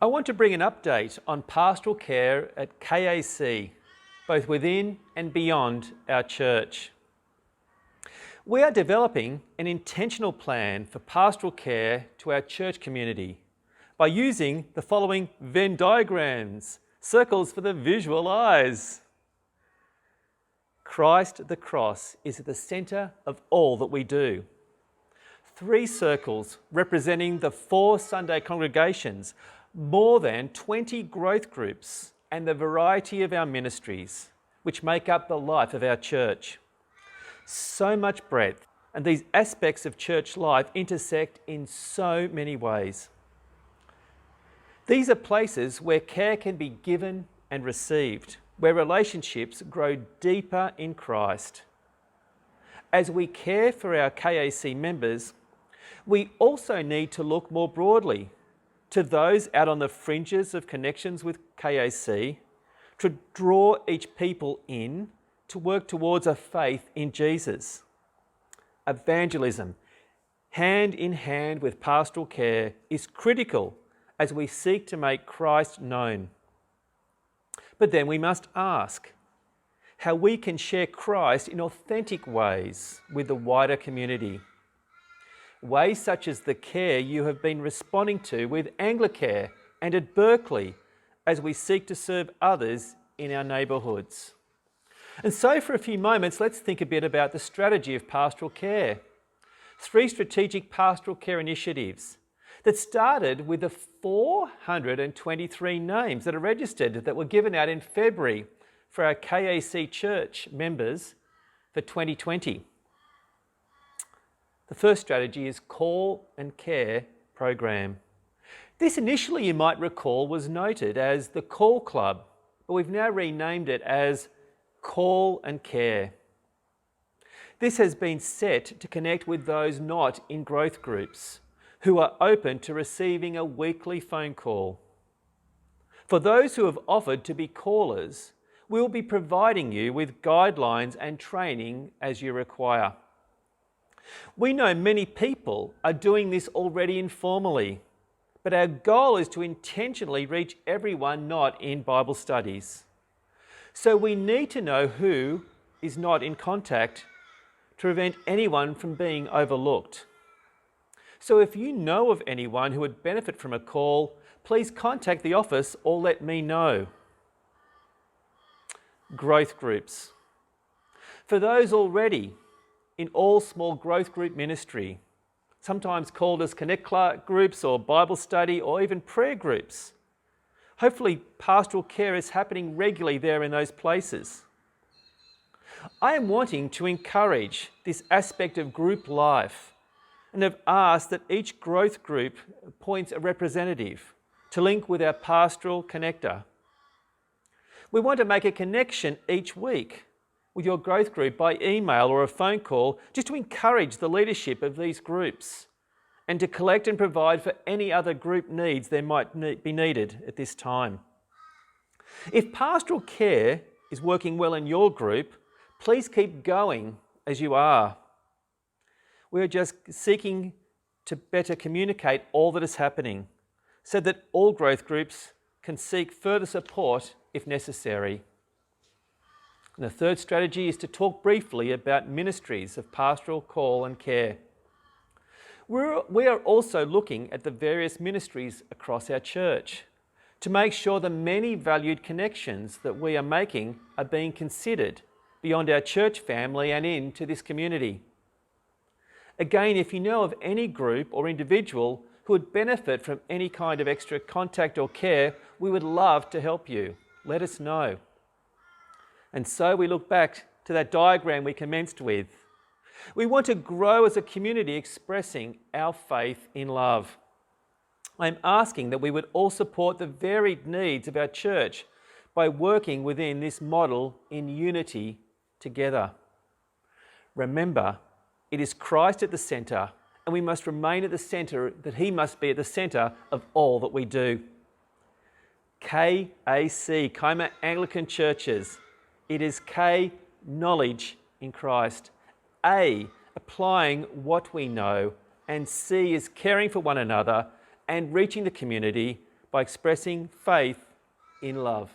I want to bring an update on pastoral care at KAC, both within and beyond our church. We are developing an intentional plan for pastoral care to our church community by using the following Venn diagrams, circles for the visual eyes. Christ the cross is at the centre of all that we do. 3 circles representing the 4 Sunday congregations, more than 20 growth groups, and the variety of our ministries, which make up the life of our church. So much breadth, and these aspects of church life intersect in so many ways. These are places where care can be given and received, where relationships grow deeper in Christ. As we care for our KAC members, we also need to look more broadly to those out on the fringes of connections with KAC, to draw each people in to work towards a faith in Jesus. Evangelism, hand in hand with pastoral care, is critical as we seek to make Christ known. But then we must ask how we can share Christ in authentic ways with the wider community. Ways such as the care you have been responding to with Anglicare and at Berkeley as we seek to serve others in our neighbourhoods. And so for a few moments, let's think a bit about the strategy of pastoral care. 3 strategic pastoral care initiatives that started with the 423 names that are registered that were given out in February for our KAC church members for 2020. The first strategy is Call and Care program. This initially, you might recall, was noted as the Call Club, but we've now renamed it as Call and Care. This has been set to connect with those not in growth groups who are open to receiving a weekly phone call. For those who have offered to be callers, we will be providing you with guidelines and training as you require. We know many people are doing this already informally, but our goal is to intentionally reach everyone not in Bible studies. So we need to know who is not in contact to prevent anyone from being overlooked. So if you know of anyone who would benefit from a call, please contact the office or let me know. Growth groups. For those already in all small growth group ministry, sometimes called as Connect groups or Bible study or even prayer groups, hopefully pastoral care is happening regularly there in those places. I am wanting to encourage this aspect of group life and have asked that each growth group appoints a representative to link with our pastoral connector. We want to make a connection each week with your growth group by email or a phone call, just to encourage the leadership of these groups and to collect and provide for any other group needs there might be needed at this time. If pastoral care is working well in your group, please keep going as you are. We are just seeking to better communicate all that is happening so that all growth groups can seek further support if necessary. And the third strategy is to talk briefly about ministries of pastoral call and care. We are also looking at the various ministries across our church to make sure the many valued connections that we are making are being considered beyond our church family and into this community. Again, if you know of any group or individual who would benefit from any kind of extra contact or care, we would love to help you. Let us know. And so we look back to that diagram we commenced with. We want to grow as a community expressing our faith in love. I'm asking that we would all support the varied needs of our church by working within this model in unity together. Remember, it is Christ at the centre, and we must remain at the centre, that he must be at the centre of all that we do. KAC, Kaima Anglican Churches. It is K, knowledge in Christ. A, applying what we know. And C is caring for one another and reaching the community by expressing faith in love.